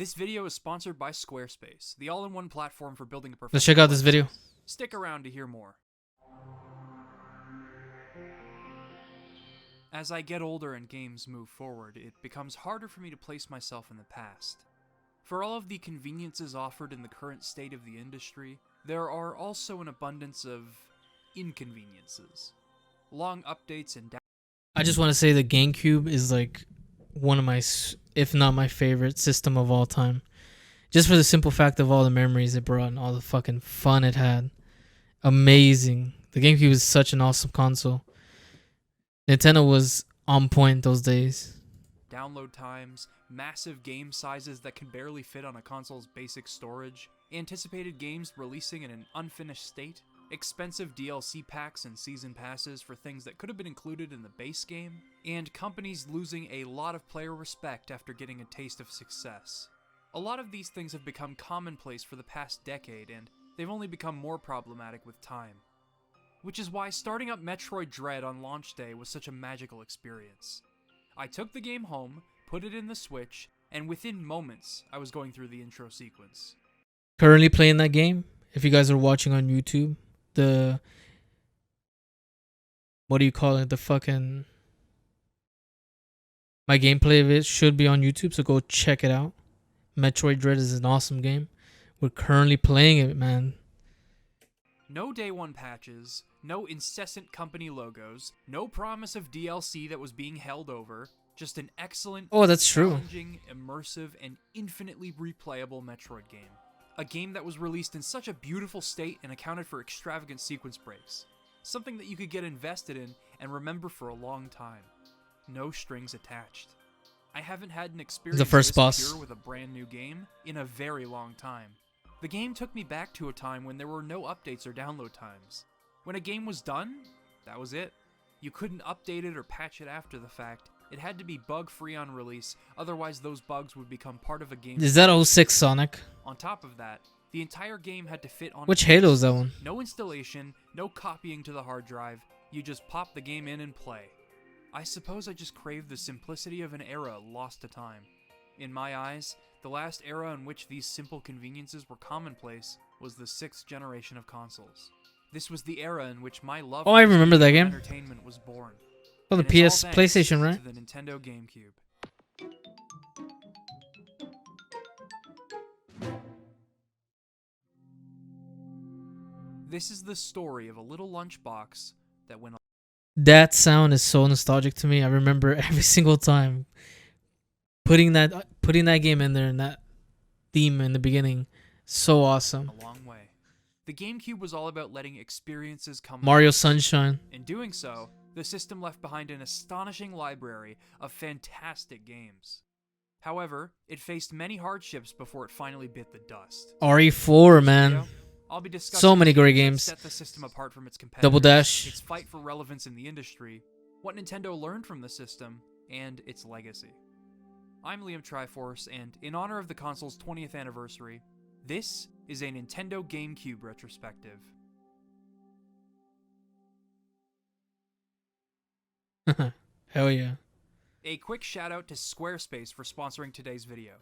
This video is sponsored by Squarespace, the all-in-one platform for building a professional Let's check out this website. video. Stick around to hear more. As I get older and games move forward, it becomes harder for me to place myself in the past. For all of the conveniences offered in the current state of the industry, there are also an abundance of inconveniences. Long updates and I just want to say the GameCube is like one of my, if not my favorite system of all time. Just for the simple fact of all the memories it brought and all the fucking fun it had. Amazing. The GameCube is such an awesome console. Nintendo was on point those days. download times, massive game sizes that can barely fit on a console's basic storage, anticipated games releasing in an unfinished state, expensive DLC packs and season passes for things that could have been included in the base game, and companies losing a lot of player respect after getting a taste of success. A lot of these things have become commonplace for the past decade, and they've only become more problematic with time. Which is why starting up Metroid Dread on launch day was such a magical experience. I took the game home, put it in the Switch, and within moments, I was going through the intro sequence. Currently playing that game. If you guys are watching on YouTube, what do you call it? My gameplay of it should be on YouTube, so go check it out. Metroid Dread is an awesome game. We're currently playing it, man. No day one patches, no incessant company logos, no promise of DLC that was being held over, just an excellent, that's true. challenging, immersive, and infinitely replayable Metroid game. A game that was released in such a beautiful state and accounted for extravagant sequence breaks. Something that you could get invested in and remember for a long time. No strings attached. I haven't had an experience The first this boss. pure with a brand new game in a very long time. The game took me back to a time when there were no updates or download times. When a game was done, that was it. You couldn't update it or patch it after the fact. It had to be bug-free on release, otherwise those bugs would become part of a game. Is that 06 Sonic? On top of that, the entire game had to fit on Which Halo is that one? No installation, no copying to the hard drive, you just pop the game in and play. I suppose I just craved the simplicity of an era lost to time. In my eyes, the last era in which these simple conveniences were commonplace was the 6th generation of consoles. This was the era in which my love I remember that game. entertainment was born. Oh, the And it's PS all thanks PlayStation, right? to the Nintendo Gamecube. This is the story of a little lunchbox that went That sound is so nostalgic to me. I remember every single time putting that game in there and that theme in the beginning. So awesome. a long way. The GameCube was all about letting experiences come. Mario Sunshine. In doing so, the system left behind an astonishing library of fantastic games. However, it faced many hardships before it finally bit the dust. RE4, man. I'll be discussing So many great games games. that set the system apart from its competitors, Double Dash. its fight for relevance in the industry, what Nintendo learned from the system, and its legacy. I'm Liam Triforce, and in honor of the console's 20th anniversary, this is a Nintendo Gamecube Retrospective. Hell yeah. A quick shout out to Squarespace for sponsoring today's video.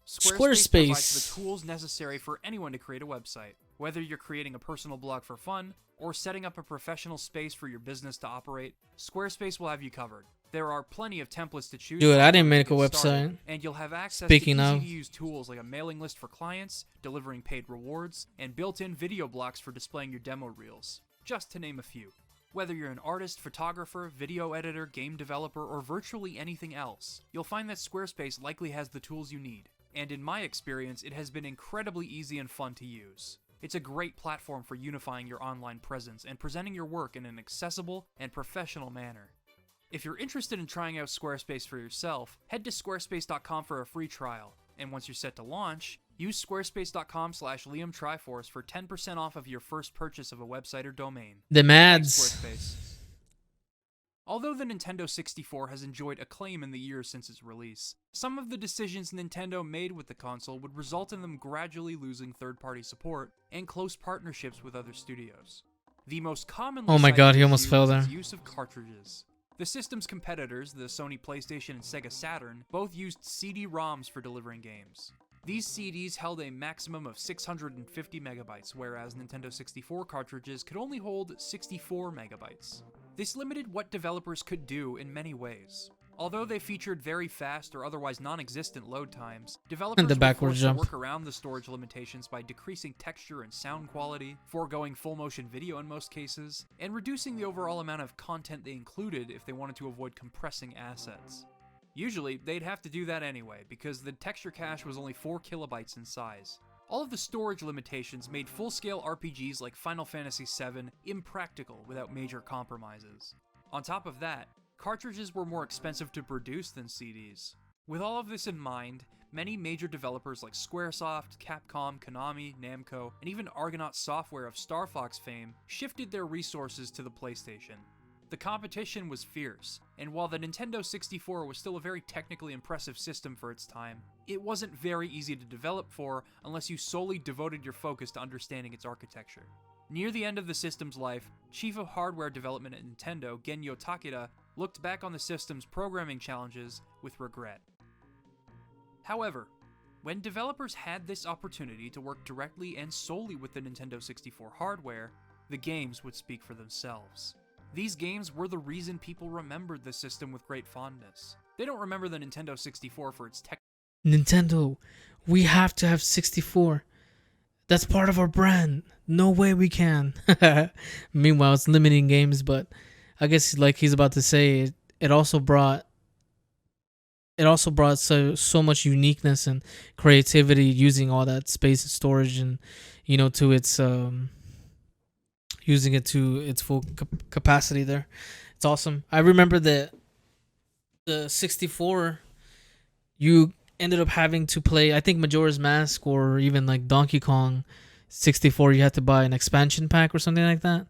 Squarespace. Provides the tools necessary for anyone to create a website. Whether you're creating a personal blog for fun, or setting up a professional space for your business to operate, Squarespace will have you covered. There are plenty of templates to choose Dude, from I didn't to make a get started, website. and you'll have access Speaking to of. easy-to-use tools like a mailing list for clients, delivering paid rewards, and built-in video blocks for displaying your demo reels, just to name a few. Whether you're an artist, photographer, video editor, game developer, or virtually anything else, you'll find that Squarespace likely has the tools you need. And in my experience, it has been incredibly easy and fun to use. It's a great platform for unifying your online presence and presenting your work in an accessible and professional manner. If you're interested in trying out Squarespace for yourself, head to squarespace.com for a free trial. And once you're set to launch, use squarespace.com/Liam Triforce for 10% off of your first purchase of a website or domain. The Thanks, Mads. Squarespace. Although the Nintendo 64 has enjoyed acclaim in the years since its release, some of the decisions Nintendo made with the console would result in them gradually losing third-party support and close partnerships with other studios. The most commonly Oh my cited God, he issue almost fell is its there. use of cartridges. The system's competitors, the Sony PlayStation and Sega Saturn, both used CD-ROMs for delivering games. These CDs held a maximum of 650 megabytes, whereas Nintendo 64 cartridges could only hold 64 megabytes. This limited what developers could do in many ways. Although they featured very fast or otherwise non-existent load times, developers were forced to work around the storage limitations by decreasing texture and sound quality, foregoing full-motion video in most cases, and reducing the overall amount of content they included if they wanted to avoid compressing assets. Usually, they'd have to do that anyway, because the texture cache was only 4 kilobytes in size. All of the storage limitations made full-scale RPGs like Final Fantasy VII impractical without major compromises. On top of that, cartridges were more expensive to produce than CDs. With all of this in mind, many major developers like Squaresoft, Capcom, Konami, Namco, and even Argonaut Software of Star Fox fame shifted their resources to the PlayStation. The competition was fierce, and while the Nintendo 64 was still a very technically impressive system for its time, it wasn't very easy to develop for unless you solely devoted your focus to understanding its architecture. Near the end of the system's life, Chief of Hardware Development at Nintendo, Genyo Takeda, looked back on the system's programming challenges with regret. However, when developers had this opportunity to work directly and solely with the Nintendo 64 hardware, the games would speak for themselves. These games were the reason people remembered the system with great fondness. They don't remember the Nintendo 64 for its tech. Nintendo, we have to have 64. That's part of our brand. No way we can. Meanwhile, it's limiting games, but I guess like he's about to say, it also brought so much uniqueness and creativity using all that space and storage and to its using it to its full capacity there. It's awesome. I remember that the 64, you ended up having to play, I think, Majora's Mask or even like Donkey Kong 64. You had to buy an expansion pack or something like that.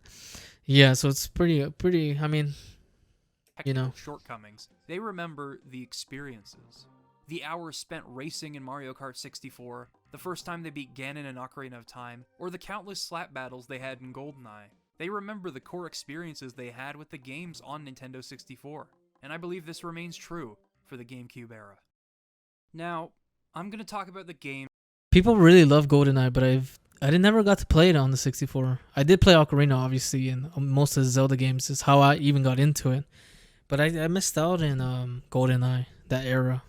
Yeah, so it's pretty. I mean, shortcomings. They remember the experiences, the hours spent racing in Mario Kart 64, the first time they beat Ganon in Ocarina of Time, or the countless slap battles they had in GoldenEye. They remember the core experiences they had with the games on Nintendo 64, and I believe this remains true for the GameCube era. Now, I'm going to talk about the game. People really love GoldenEye, but I never got to play it on the 64. I did play Ocarina, obviously, and most of the Zelda games is how I even got into it. But I missed out in GoldenEye, that era.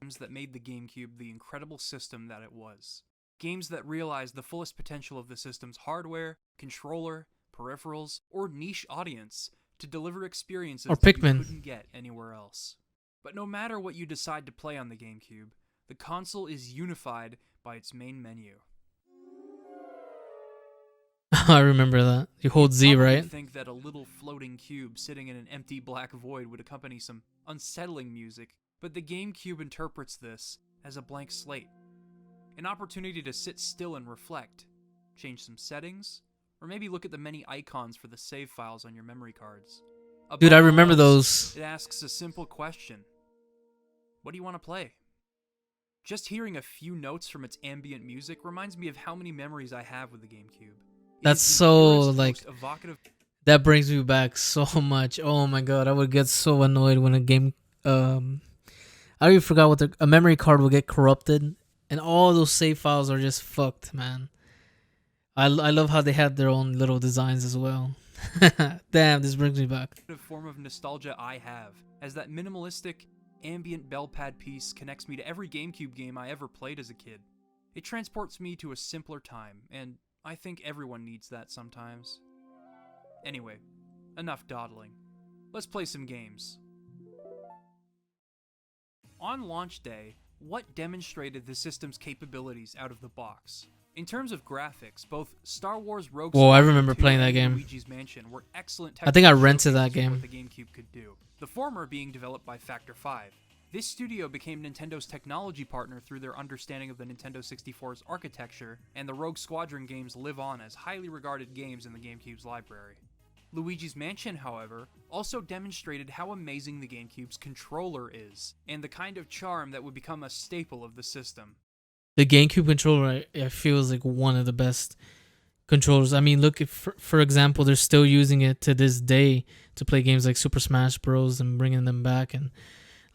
Games that made the GameCube the incredible system that it was. Games that realized the fullest potential of the system's hardware, controller, peripherals, or niche audience to deliver experiences that you couldn't get anywhere else. But no matter what you decide to play on the GameCube, the console is unified by its main menu. I remember that. You hold Z, right? I think that a little floating cube sitting in an empty black void would accompany some unsettling music, but the GameCube interprets this as a blank slate. An opportunity to sit still and reflect, change some settings, or maybe look at the many icons for the save files on your memory cards. Dude, I remember those. It asks a simple question. What do you want to play? Just hearing a few notes from its ambient music reminds me of how many memories I have with the GameCube. That's so, like, that brings me back so much. Oh my god, I would get so annoyed when a game, I even forgot what a memory card will get corrupted, and all those save files are just fucked, man. I love how they had their own little designs as well. Damn, this brings me back. The form of nostalgia I have, as that minimalistic, ambient bell pad piece connects me to every GameCube game I ever played as a kid. It transports me to a simpler time, and I think everyone needs that sometimes. Anyway, enough dawdling. Let's play some games. On launch day, what demonstrated the system's capabilities out of the box? In terms of graphics, both Star Wars Rogue I remember playing that game. Luigi's Mansion were excellent. I think I rented that game. What the GameCube could do. The former being developed by Factor 5. This studio became Nintendo's technology partner through their understanding of the Nintendo 64's architecture, and the Rogue Squadron games live on as highly regarded games in the GameCube's library. Luigi's Mansion, however, also demonstrated how amazing the GameCube's controller is, and the kind of charm that would become a staple of the system. The GameCube controller, I feel, is like one of the best controllers. I mean, look, for example, they're still using it to this day to play games like Super Smash Bros. And bringing them back, and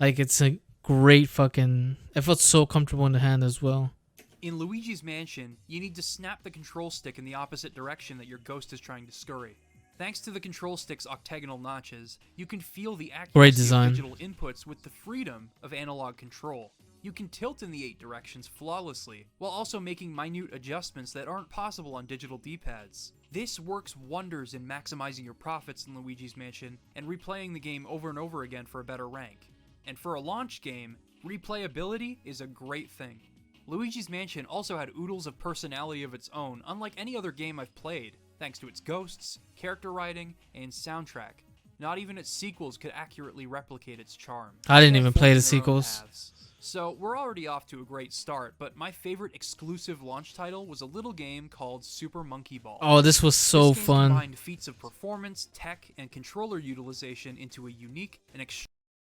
like it's a great fucking. It felt so comfortable in the hand as well. In Luigi's Mansion, you need to snap the control stick in the opposite direction that your ghost is trying to scurry. Thanks to the control stick's octagonal notches, you can feel the Great accuracy design. of digital inputs with the freedom of analog control. You can tilt in the 8 directions flawlessly, while also making minute adjustments that aren't possible on digital D-pads. This works wonders in maximizing your profits in Luigi's Mansion and replaying the game over and over again for a better rank. And for a launch game, replayability is a great thing. Luigi's Mansion also had oodles of personality of its own, unlike any other game I've played, thanks to its ghosts, character writing, and soundtrack. Not even its sequels could accurately replicate its charm. I didn't even play the sequels. So we're already off to a great start, but my favorite exclusive launch title was a little game called Super Monkey Ball. Oh, this was so This game fun. combined feats of performance, tech, and controller utilization into a unique and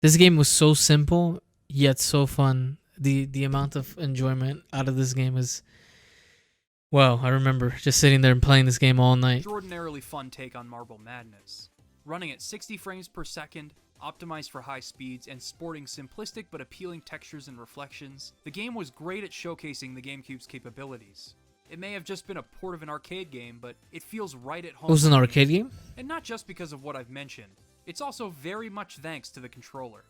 This game was so simple, yet so fun. The amount of enjoyment out of this game is... Wow, I remember just sitting there and playing this game all night. extraordinarily fun take on Marble Madness. Running at 60 frames per second, optimized for high speeds, and sporting simplistic but appealing textures and reflections, the game was great at showcasing the GameCube's capabilities. It may have just been a port of an arcade game, but it feels right at home. It was an to me. arcade game? And not just because of what I've mentioned, it's also very much thanks to the controller.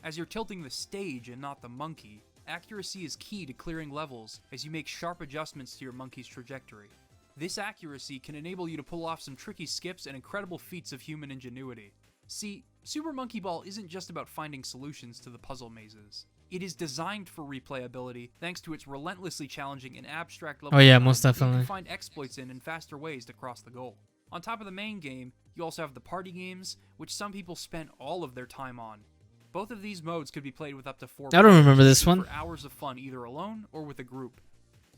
As you're tilting the stage and not the monkey, accuracy is key to clearing levels as you make sharp adjustments to your monkey's trajectory. This accuracy can enable you to pull off some tricky skips and incredible feats of human ingenuity. See, Super Monkey Ball isn't just about finding solutions to the puzzle mazes. It is designed for replayability thanks to its relentlessly challenging and abstract level Oh yeah, design most that you definitely. can find exploits in and faster ways to cross the goal. On top of the main game, you also have the party games, which some people spent all of their time on. Both of these modes could be played with up to 4 I don't players, remember this making one. for hours of fun either alone or with a group.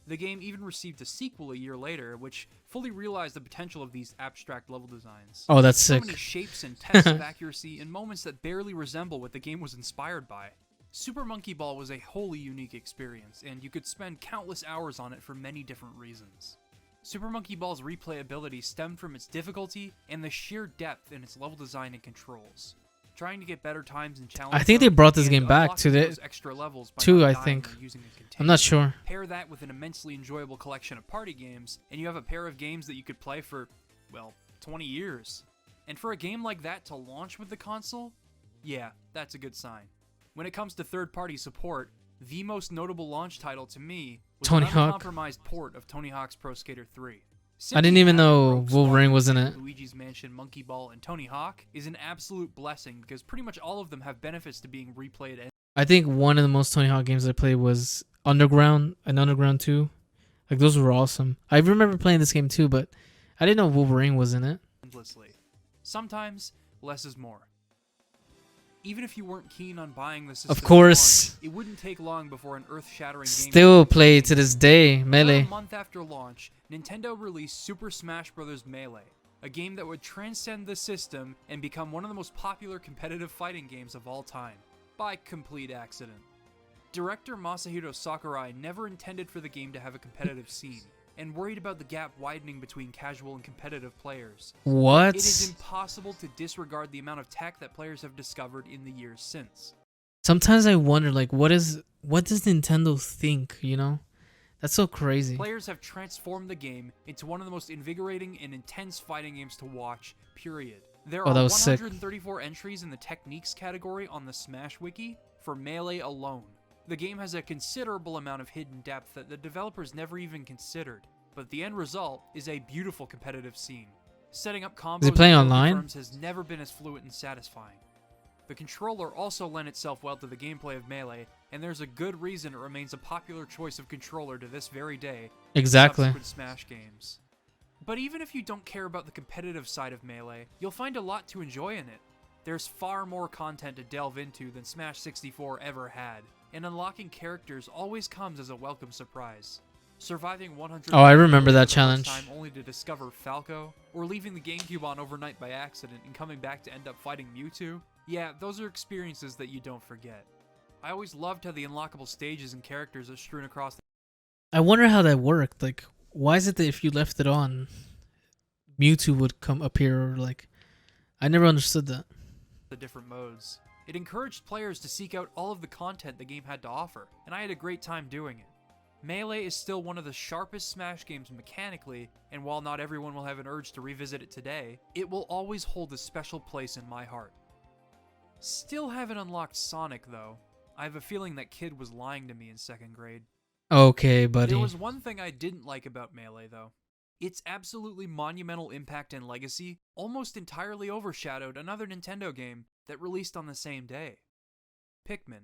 The game even received a sequel a year later, which fully realized the potential of these abstract level designs. Oh, that's So sick. many shapes and tests of accuracy in moments that barely resemble what the game was inspired by. Super Monkey Ball was a wholly unique experience, and you could spend countless hours on it for many different reasons. Super Monkey Ball's replayability stemmed from its difficulty and the sheer depth in its level design and controls. Trying to get better times and challenges. I think they brought this game back to the extra levels by two, not I dying think. or using a I'm not container. sure. Pair that with an immensely enjoyable collection of party games, and you have a pair of games that you could play for, well, 20 years. And for a game like that to launch with the console, yeah, that's a good sign. When it comes to third-party support, the most notable launch title to me was Tony an Hawk. uncompromised port of Tony Hawk's Pro Skater 3. I didn't even having know Rogue Wolverine Squadron, was in it. Luigi's Mansion, Monkey Ball, and Tony Hawk is an absolute blessing because pretty much all of them have benefits to being replayed. I think one of the most Tony Hawk games I played was Underground and Underground 2. Like, those were awesome. I remember playing this game too, but I didn't know Wolverine was in it. Endlessly. Sometimes, less is more. Even if you weren't keen on buying the system, Of course. at launch, it wouldn't take long before an earth-shattering game Still play to this day, About Melee. a month after launch, Nintendo released Super Smash Bros. Melee, a game that would transcend the system and become one of the most popular competitive fighting games of all time, by complete accident. Director Masahiro Sakurai never intended for the game to have a competitive scene, and worried about the gap widening between casual and competitive players. What? It is impossible to disregard the amount of tech that players have discovered in the years since. Sometimes I wonder, like, what does Nintendo think, you know? That's so crazy. Players have transformed the game into one of the most invigorating and intense fighting games to watch, period. There Oh, that are was sick. 134 entries in the techniques category on the Smash Wiki for Melee alone. The game has a considerable amount of hidden depth that the developers never even considered, but the end result is a beautiful competitive scene. Setting up combos Is it playing and online? terms has never been as fluid and satisfying. The controller also lent itself well to the gameplay of Melee, and there's a good reason it remains a popular choice of controller to this very day. in Exactly. subsequent Smash games. But even if you don't care about the competitive side of Melee, you'll find a lot to enjoy in it. There's far more content to delve into than Smash 64 ever had, and unlocking characters always comes as a welcome surprise. Surviving 100 Oh, I remember for that the first challenge. time only to discover Falco, or leaving the GameCube on overnight by accident and coming back to end up fighting Mewtwo, yeah, those are experiences that you don't forget. I always loved how the unlockable stages and characters are strewn across the I wonder how that worked. Like, why is it that if you left it on, Mewtwo would come appear? Or like, I never understood that. different modes. It encouraged players to seek out all of the content the game had to offer, and I had a great time doing it. Melee is still one of the sharpest Smash games mechanically, and while not everyone will have an urge to revisit it today, it will always hold a special place in my heart. Still haven't unlocked Sonic though. I have a feeling that kid was lying to me in 2nd grade. Okay, buddy. There was one thing I didn't like about Melee though. Its absolutely monumental impact and legacy almost entirely overshadowed another Nintendo game that released on the same day. Pikmin.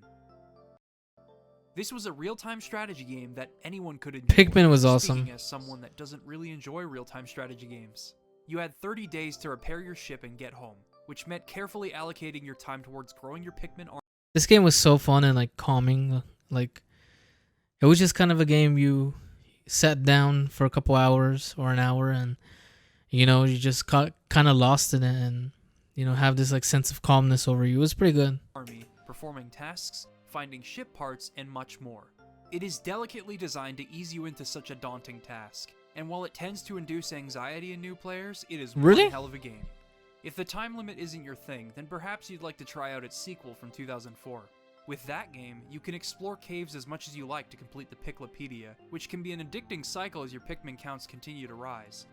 This was a real-time strategy game that anyone could enjoy. Pikmin was awesome. Speaking as someone that doesn't really enjoy real-time strategy games. You had 30 days to repair your ship and get home, which meant carefully allocating your time towards growing your Pikmin army. This game was so fun and like calming. Like, it was just kind of a game you sat down for a couple hours or an hour and, you know, you just got kind of lost in it and, you know, have this like sense of calmness over you. It was pretty good. Performing tasks, finding ship parts, and much more. It is delicately designed to ease you into such a daunting task, and while it tends to induce anxiety in new players, it is one hell of a game. If the time limit isn't your thing, then perhaps you'd like to try out its sequel from 2004. With that game, you can explore caves as much as you like to complete the Piklopedia, which can be an addicting cycle as your Pikmin counts continue to rise,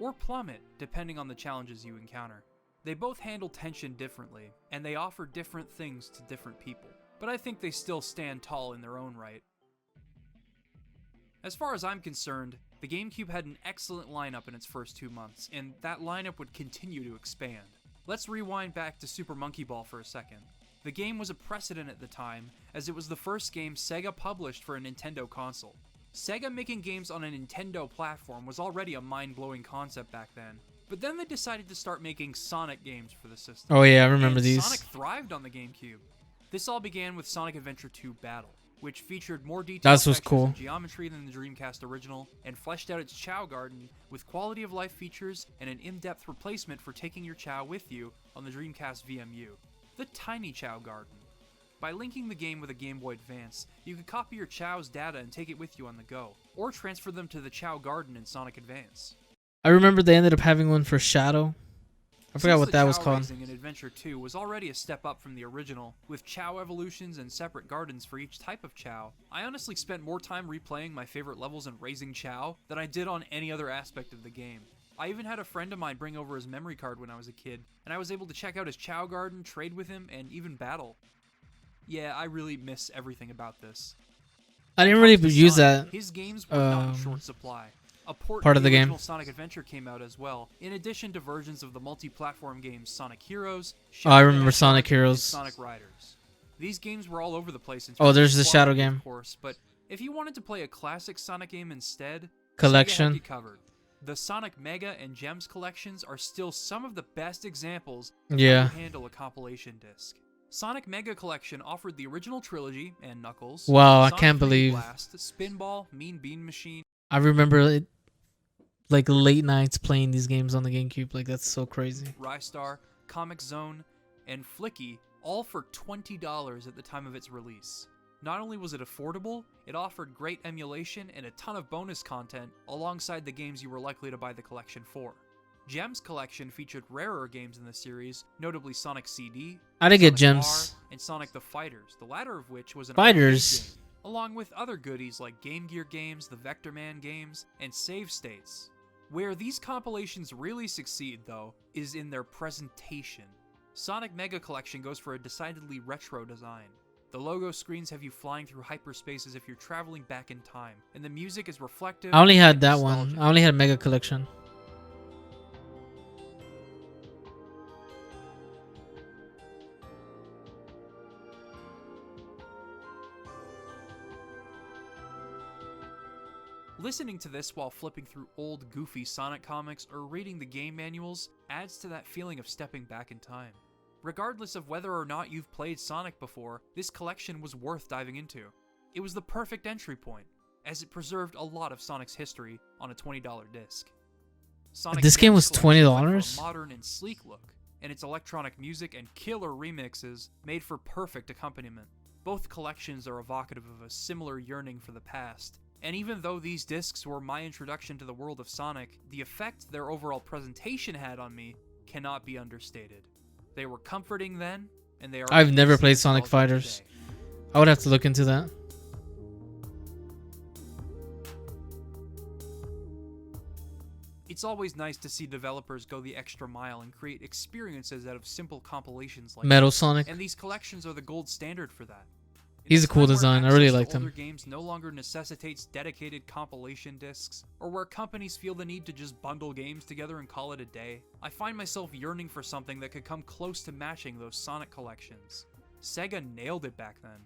or plummet, depending on the challenges you encounter. They both handle tension differently, and they offer different things to different people, but I think they still stand tall in their own right. As far as I'm concerned, the GameCube had an excellent lineup in its first 2 months, and that lineup would continue to expand. Let's rewind back to Super Monkey Ball for a second. The game was a precedent at the time, as it was the first game Sega published for a Nintendo console. Sega making games on a Nintendo platform was already a mind-blowing concept back then, but then they decided to start making Sonic games for the system. Oh yeah, I remember these. Sonic thrived on the GameCube. This all began with Sonic Adventure 2 Battle, which featured more detailed textures and geometry than the Dreamcast original, and fleshed out its Chow Garden with quality-of-life features and an in-depth replacement for taking your Chow with you on the Dreamcast VMU. The Tiny Chow Garden. By linking the game with a Game Boy Advance, you could copy your Chow's data and take it with you on the go, or transfer them to the Chow Garden in Sonic Advance. I remember they ended up having one for Shadow. I forgot what that was called. Since the Chow raising in Adventure 2 was already a step up from the original, with Chow evolutions and separate gardens for each type of Chow, I honestly spent more time replaying my favorite levels and raising Chow than I did on any other aspect of the game. I even had a friend of mine bring over his memory card when I was a kid, and I was able to check out his Chow Garden, trade with him, and even battle. Yeah, I really miss everything about this. I didn't really use that. His games were not in short supply. A port part of the original game. Sonic Adventure came out as well, in addition to versions of the multi-platform games Sonic Heroes, I remember Sonic Heroes, Sonic Riders. These games were all over the place. There's the Shadow game, of course, but if you wanted to play a classic Sonic game instead, collection. Sega had you covered. The Sonic Mega and Gems collections are still some of the best examples of how to handle a compilation disc. Sonic Mega Collection offered the original trilogy and Knuckles. Wow, Sonic I can't believe. Blast, Spinball, Mean Bean Machine. I remember it, like late nights playing these games on the GameCube. Like, that's so crazy. Rystar, Comic Zone, and Flicky, all for $20 at the time of its release. Not only was it affordable, it offered great emulation and a ton of bonus content alongside the games you were likely to buy the collection for. Gems Collection featured rarer games in the series, notably Sonic CD, I didn't get Sonic Gems, R, and Sonic the Fighters, the latter of which was an Fighters, arcade game, along with other goodies like Game Gear games, the Vector Man games, and save states. Where these compilations really succeed, though, is in their presentation. Sonic Mega Collection goes for a decidedly retro design. The logo screens have you flying through hyperspace as if you're traveling back in time, and the music is reflective. I only had that one. I only had Mega Collection. Listening to this while flipping through old goofy Sonic comics or reading the game manuals adds to that feeling of stepping back in time. Regardless of whether or not you've played Sonic before, this collection was worth diving into. It was the perfect entry point, as it preserved a lot of Sonic's history on a $20 disc. Sonic this game was $20? A modern and sleek look, and its electronic music and killer remixes made for perfect accompaniment. Both collections are evocative of a similar yearning for the past, and even though these discs were my introduction to the world of Sonic, the effect their overall presentation had on me cannot be understated. They were comforting then, and they are. I've never played Sonic Fighters. I would have to look into that. It's always nice to see developers go the extra mile and create experiences out of simple compilations like Metal this, Sonic. and these collections are the gold standard for that. He's a cool design. I really liked him. Older games no longer necessitates dedicated compilation discs, or where companies feel the need to just bundle games together and call it a day. I find myself yearning for something that could come close to matching those Sonic collections. Sega nailed it back then.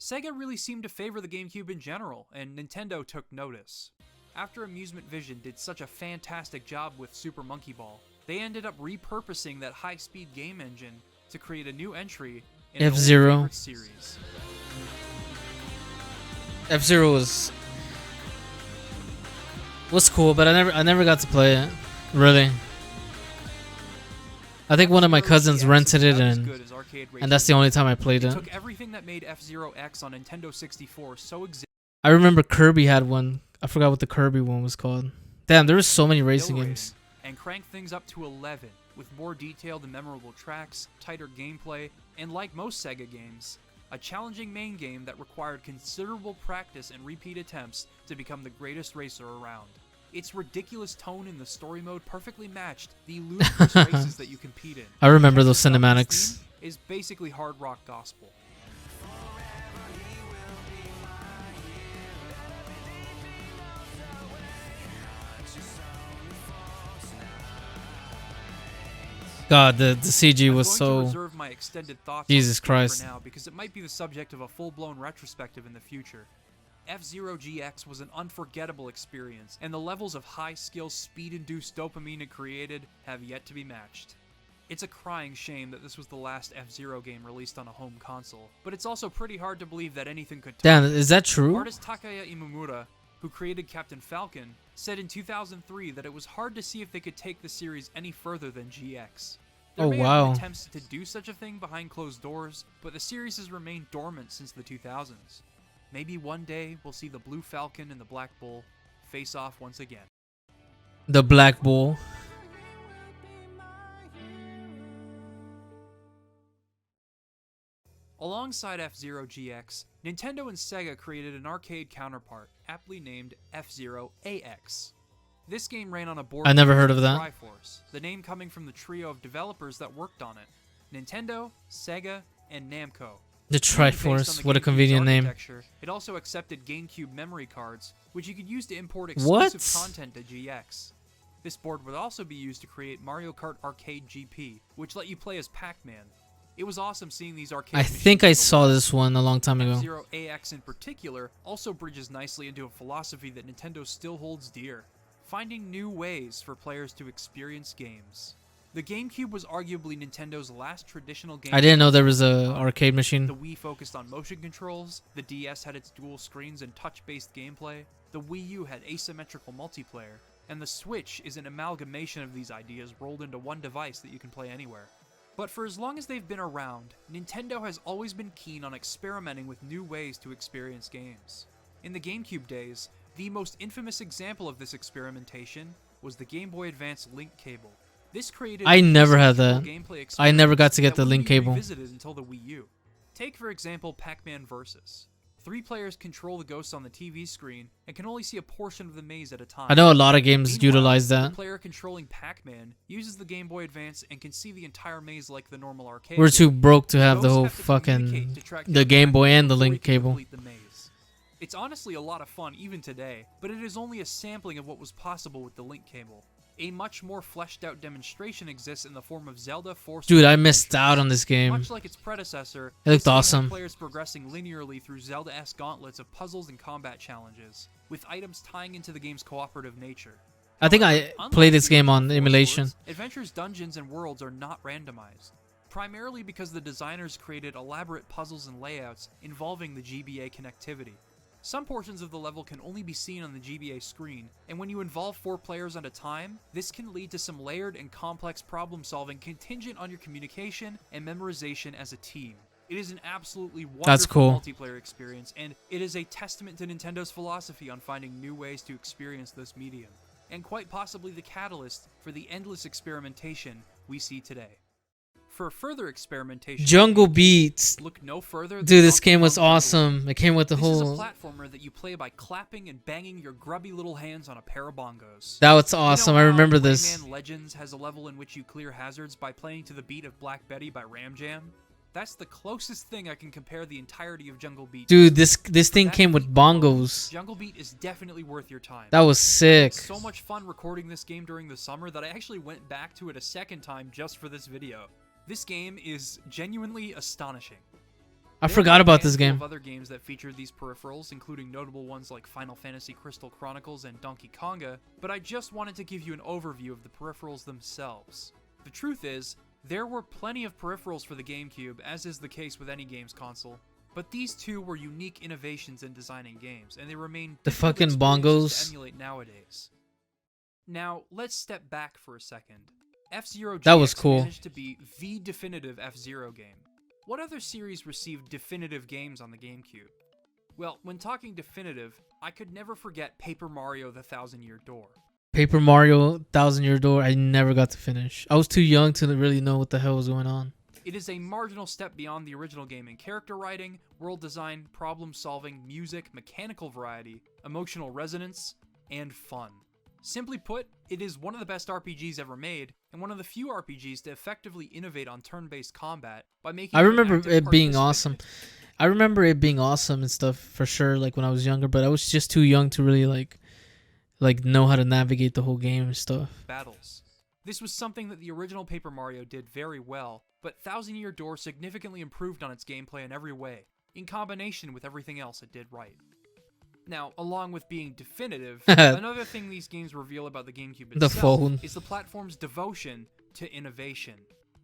Sega really seemed to favor the GameCube in general, and Nintendo took notice. After Amusement Vision did such a fantastic job with Super Monkey Ball, they ended up repurposing that high-speed game engine to create a new entry in F-Zero series. F-Zero was cool, but I never got to play it. Really. I think one of my cousins rented it, and that's the only time I played it. Took everything that made F-Zero X on Nintendo 64 so I remember Kirby had one. I forgot what the Kirby one was called. Damn, there were so many racing games. And cranked things up to 11, with more detailed and memorable tracks, tighter gameplay, and like most Sega games, a challenging main game that required considerable practice and repeat attempts to become the greatest racer around. Its ridiculous tone in the story mode perfectly matched the ludicrous races that you compete in. I remember those cinematics. Is basically hard rock gospel. God, the CG was so... reserve my extended thoughts Jesus Christ. for now because it might be the subject of a full-blown retrospective in the future. F-Zero GX was an unforgettable experience, and the levels of high-skill, speed-induced dopamine it created have yet to be matched. It's a crying shame that this was the last F-Zero game released on a home console, but it's also pretty hard to believe that anything could top Damn, is that true? Artist Takaya Imamura, who created Captain Falcon, said in 2003 that it was hard to see if they could take the series any further than GX. There may have been attempts to do such a thing behind closed doors, but the series has remained dormant since the 2000s. Maybe one day we'll see the Blue Falcon and the Black Bull face off once again. The Black Bull. Alongside F-Zero GX, Nintendo and Sega created an arcade counterpart, aptly named F-Zero AX. This game ran on a board I never heard of that. Triforce, the name coming from the trio of developers that worked on it: Nintendo, Sega, and Namco. The Triforce, what a convenient name. It also accepted GameCube memory cards, which you could use to import exclusive content to GX. This board would also be used to create Mario Kart Arcade GP, which let you play as Pac-Man. It was awesome seeing these arcade I think I saw this one a long time ago. F-Zero AX in particular also bridges nicely into a philosophy that Nintendo still holds dear: finding new ways for players to experience games. The GameCube was arguably Nintendo's last traditional game. I didn't know there was a arcade machine. The Wii focused on motion controls, the DS had its dual screens and touch-based gameplay, the Wii U had asymmetrical multiplayer, and the Switch is an amalgamation of these ideas rolled into one device that you can play anywhere. But for as long as they've been around, Nintendo has always been keen on experimenting with new ways to experience games. In the GameCube days, the most infamous example of this experimentation was the Game Boy Advance link cable. This created I never had that. I never got to get the link cable. Until the Wii U. Take for example Pac-Man Versus. 3 players control the ghosts on the TV screen and can only see a portion of the maze at a time. I know a lot of games utilize that. The player controlling Pac-Man uses the Game Boy Advance and can see the entire maze like the normal arcade. We're too broke to have the whole fucking the Game Boy and the link cable. It's honestly a lot of fun even today, but it is only a sampling of what was possible with the link cable. A much more fleshed out demonstration exists in the form of Zelda Force. Dude, I missed out on this game. Much like its predecessor, it looked awesome. Players progressing linearly through Zelda-esque gauntlets of puzzles and combat challenges, with items tying into the game's cooperative nature. I think I played this game on emulation. Adventure's dungeons and worlds are not randomized, primarily because the designers created elaborate puzzles and layouts involving the GBA connectivity. Some portions of the level can only be seen on the GBA screen, and when you involve 4 players at a time, this can lead to some layered and complex problem solving contingent on your communication and memorization as a team. It is an absolutely wonderful multiplayer experience, and it is a testament to Nintendo's philosophy on finding new ways to experience this medium, and quite possibly the catalyst for the endless experimentation we see today. For further experimentation, Jungle Beats. look no further than Dude, this Donkey game was Kong Jungle awesome. It came with the Beat. This whole... is a platformer that you play by clapping and banging your grubby little hands on a pair of bongos. That was awesome. You know I remember how this. Rayman Legends has a level in which you clear hazards by playing to the beat of Black Betty by Ram Jam? That's the closest thing I can compare the entirety of Jungle Beat. Dude, this thing came with bongos. Jungle Beat is definitely worth your time. That was sick. So much fun recording this game during the summer that I actually went back to it a second time just for this video. This game is genuinely astonishing. I forgot about this There are a game. handful of other games that feature these peripherals, including notable ones like Final Fantasy Crystal Chronicles and Donkey Konga, but I just wanted to give you an overview of the peripherals themselves. The truth is, there were plenty of peripherals for the GameCube, as is the case with any games console, but these two were unique innovations in designing games, and they remain The difficult fucking experiences to bongos. emulate nowadays. Now, let's step back for a second. F-Zero That was GX cool. managed to be the definitive F-Zero game. What other series received definitive games on the GameCube? Well, when talking definitive, I could never forget Paper Mario: The Thousand-Year Door. Paper Mario, Thousand Year Door, I never got to finish. I was too young to really know what the hell was going on. It is a marginal step beyond the original game in character writing, world design, problem solving, music, mechanical variety, emotional resonance, and fun. Simply put, it is one of the best RPGs ever made, and one of the few RPGs to effectively innovate on turn-based combat by making I remember an active it being participant awesome. I remember it being awesome and stuff for sure, like when I was younger, but I was just too young to really like know how to navigate the whole game and stuff. battles. This was something that the original Paper Mario did very well, but Thousand Year Door significantly improved on its gameplay in every way, in combination with everything else it did right. Now, along with being definitive, another thing these games reveal about the GameCube The itself phone. is the platform's devotion to innovation.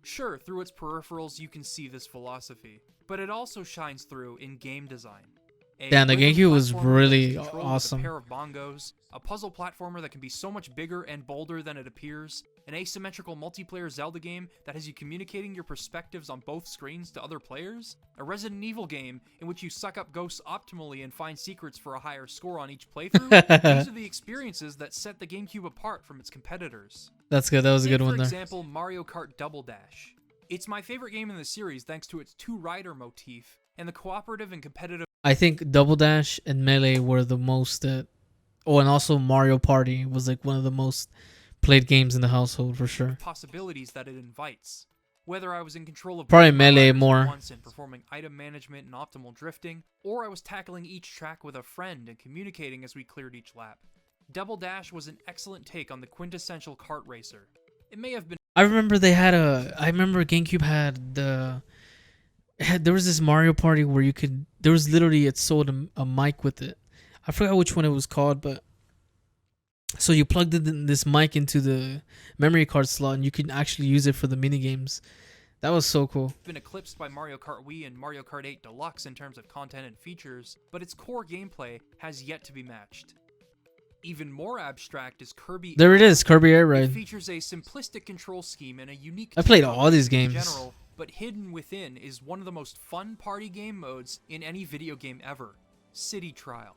Sure, through its peripherals you can see this philosophy, but it also shines through in game design. A Damn, the rhythm GameCube was platformer that is really controlled with awesome. A pair of bongos, a puzzle platformer that can be so much bigger and bolder than it appears, an asymmetrical multiplayer Zelda game that has you communicating your perspectives on both screens to other players, a Resident Evil game in which you suck up ghosts optimally and find secrets for a higher score on each playthrough. These are the experiences that set the GameCube apart from its competitors. That's good. That was a good Take, one for there. example, Mario Kart Double Dash. It's my favorite game in the series thanks to its two-rider motif and the cooperative and competitive I think Double Dash and Melee were the most oh, and also Mario Party was like one of the most played games in the household for sure. possibilities that it invites. Whether I was in control of Probably both my Melee riders at more. once and performing item management and optimal drifting, or I was tackling each track with a friend and communicating as we cleared each lap. Double Dash was an excellent take on the quintessential kart racer. It may have been I remember they had I remember GameCube had there was this Mario Party where you could, there was literally, it sold a mic with it. I forgot which one it was called, but so you plugged this mic into the memory card slot and you could actually use it for the mini games. That was so cool. been eclipsed by Mario Kart Wii and Mario Kart 8 Deluxe in terms of content and features, but its core gameplay has yet to be matched. Even more abstract is Kirby. There it is, Kirby Air It Ride. features a simplistic control scheme and a unique. I played take on all these racing in games. general, but hidden within is one of the most fun party game modes in any video game ever: City Trial.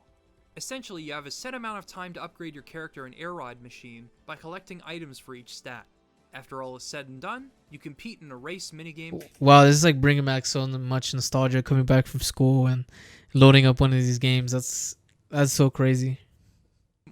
Essentially, you have a set amount of time to upgrade your character and air ride machine by collecting items for each stat. After all is said and done, you compete in a race minigame Wow, this is like bringing back so much nostalgia coming back from school and loading up one of these games. That's so crazy.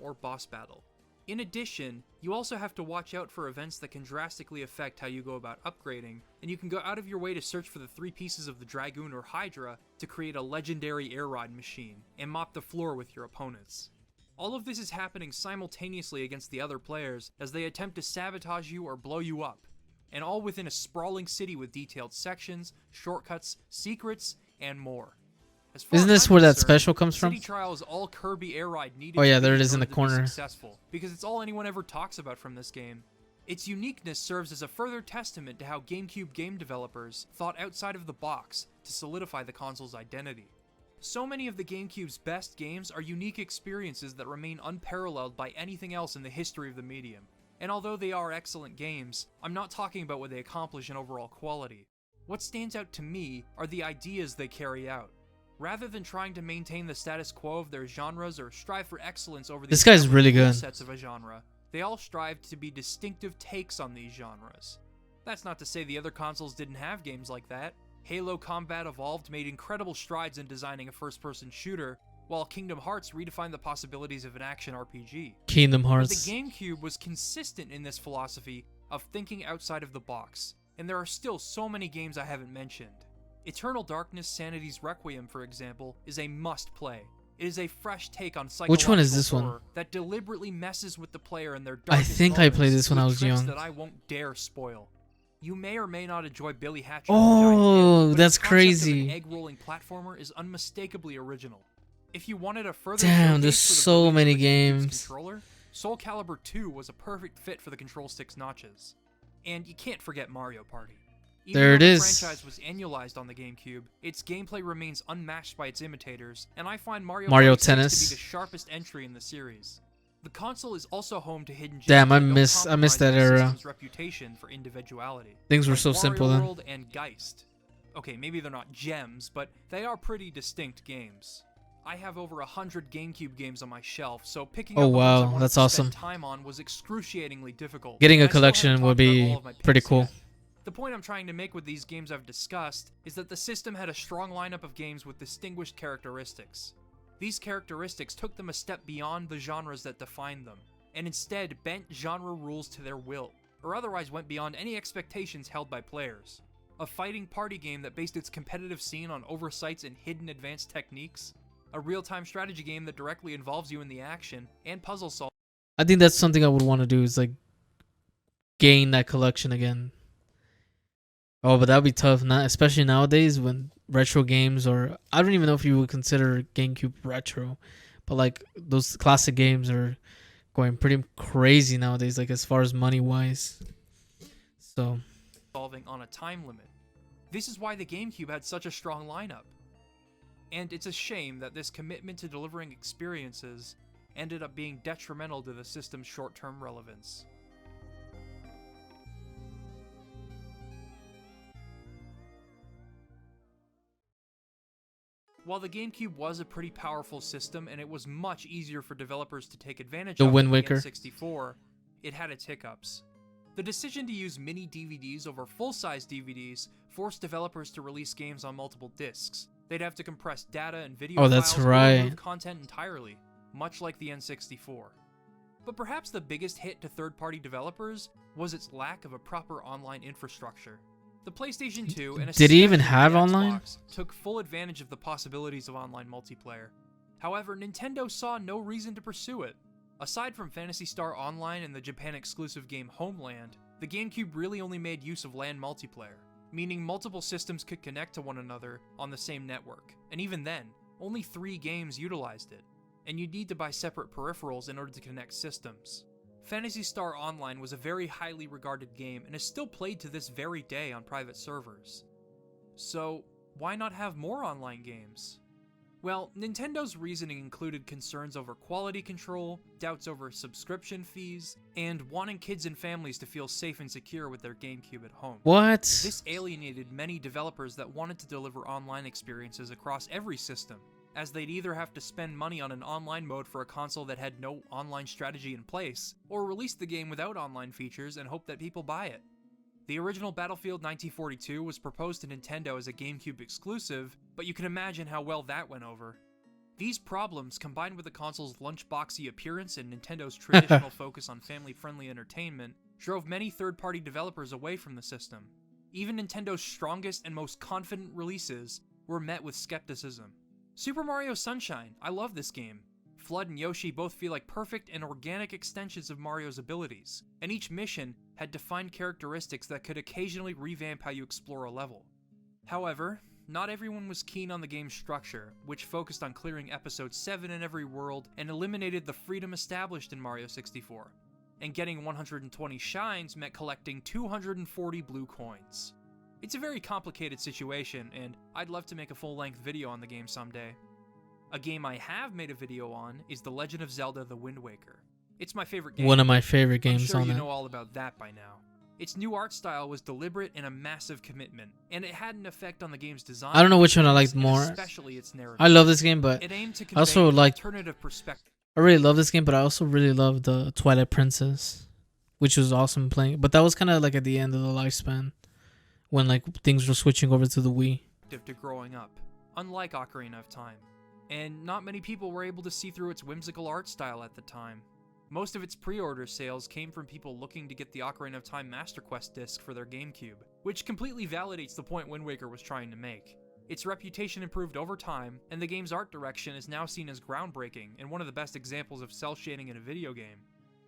or boss battle. In addition, you also have to watch out for events that can drastically affect how you go about upgrading, and you can go out of your way to search for the 3 pieces of the Dragoon or Hydra to create a legendary air ride machine, and mop the floor with your opponents. All of this is happening simultaneously against the other players as they attempt to sabotage you or blow you up, and all within a sprawling city with detailed sections, shortcuts, secrets, and more. As far Isn't as this I'm where that concerned, special comes from? City Trial is all Kirby Air Ride needed. Oh, yeah, to there be it is in order the to be corner. Successful, because it's all anyone ever talks about from this game. Its uniqueness serves as a further testament to how GameCube game developers thought outside of the box to solidify the console's identity. So many of the GameCube's best games are unique experiences that remain unparalleled by anything else in the history of the medium. And although they are excellent games, I'm not talking about what they accomplish in overall quality. What stands out to me are the ideas they carry out. Rather than trying to maintain the status quo of their genres or strive for excellence over the This guy's established really rule good. sets of a genre, they all strive to be distinctive takes on these genres. That's not to say the other consoles didn't have games like that. Halo Combat Evolved made incredible strides in designing a first-person shooter, while Kingdom Hearts redefined the possibilities of an action RPG. Kingdom But Hearts. the GameCube was consistent in this philosophy of thinking outside of the box, and there are still so many games I haven't mentioned. Eternal Darkness Sanity's Requiem, for example, is a must-play. It is a fresh take on psychological Which one is this one? horror that deliberately messes with the player in their I darkest think I played moments this when I with was tricks young. that I won't dare spoil. You may or may not enjoy Billy Hatcher. Oh, that's Of an crazy. egg-rolling platformer is unmistakably original. If you wanted a further Damn, showcase there's for the so brilliance many of the GameCube's games. controller, Soul Calibur 2 was a perfect fit for the control stick's notches. And you can't forget Mario Party. Even There though it the is. franchise was annualized on the GameCube, its gameplay remains unmatched by its imitators, and I find Mario Mario Party 6 Tennis. to be the sharpest entry in the series. The console is also home to hidden gems Damn, I that don't miss compromise that the era. system's reputation for individuality. Things were Like so Wario simple then. World and Geist. Okay, maybe they're not gems, but they are pretty distinct games. I have over 100 GameCube games on my shelf, so picking Oh, out the ones I wow, wanted that's to awesome. spend time on was excruciatingly difficult. Getting a and I still haven't collection would talked about be all of my pretty picks cool. yet. The point I'm trying to make with these games I've discussed is that the system had a strong lineup of games with distinguished characteristics. These characteristics took them a step beyond the genres that defined them, and instead bent genre rules to their will, or otherwise went beyond any expectations held by players. A fighting party game that based its competitive scene on oversights and hidden advanced techniques, a real-time strategy game that directly involves you in the action, and puzzle solving. I think that's something I would want to do, is like gain that collection again. Oh, but that'd be tough, not especially nowadays when retro games, or I don't even know if you would consider GameCube retro, but like those classic games are going pretty crazy nowadays, like as far as money wise. So Solving on a time limit. This is why the GameCube had such a strong lineup. And it's a shame that this commitment to delivering experiences ended up being detrimental to the system's short-term relevance. While the GameCube was a pretty powerful system and it was much easier for developers to take advantage The of Wind than Waker. the N64, it had its hiccups. The decision to use mini DVDs over full-size DVDs forced developers to release games on multiple discs. They'd have to compress data and video Oh, that's files or right. remove content entirely, much like the N64. But perhaps the biggest hit to third-party developers was its lack of a proper online infrastructure. The PlayStation 2 and Did it even especially have the online? Xbox took full advantage of the possibilities of online multiplayer. However, Nintendo saw no reason to pursue it. Aside from Phantasy Star Online and the Japan-exclusive game Homeland, the GameCube really only made use of LAN multiplayer, meaning multiple systems could connect to one another on the same network, and even then, only 3 games utilized it, and you'd need to buy separate peripherals in order to connect systems. Phantasy Star Online was a very highly regarded game and is still played to this very day on private servers. So, why not have more online games? Well, Nintendo's reasoning included concerns over quality control, doubts over subscription fees, and wanting kids and families to feel safe and secure with their GameCube at home. what? This alienated many developers that wanted to deliver online experiences across every system, as they'd either have to spend money on an online mode for a console that had no online strategy in place, or release the game without online features and hope that people buy it. The original Battlefield 1942 was proposed to Nintendo as a GameCube exclusive, but you can imagine how well that went over. These problems, combined with the console's lunchboxy appearance and Nintendo's traditional focus on family-friendly entertainment, drove many third-party developers away from the system. Even Nintendo's strongest and most confident releases were met with skepticism. Super Mario Sunshine, I love this game. Flood and Yoshi both feel like perfect and organic extensions of Mario's abilities, and each mission had defined characteristics that could occasionally revamp how you explore a level. However, not everyone was keen on the game's structure, which focused on clearing Episode 7 in every world and eliminated the freedom established in Mario 64. And getting 120 shines meant collecting 240 blue coins. It's a very complicated situation, and I'd love to make a full-length video on the game someday. A game I have made a video on is The Legend of Zelda: The Wind Waker. It's my favorite game. One of my favorite games I'm sure on you it. know all about that by now. Its new art style was deliberate and a massive commitment, and it had an effect on the game's design. I don't know which one I liked and more. especially its narrative. I love this game, but It aimed to I also convey an like- alternative perspective. I really love this game, but I also really love the Twilight Princess. which was awesome playing. But that was kind of like at the end of the lifespan when like things were switching over to the Wii. To growing up, unlike Ocarina of Time, and not many people were able to see through its whimsical art style at the time. Most of its pre-order sales came from people looking to get the Ocarina of Time Master Quest disc for their GameCube, which completely validates the point Wind Waker was trying to make. Its reputation improved over time, and the game's art direction is now seen as groundbreaking and one of the best examples of cel shading in a video game.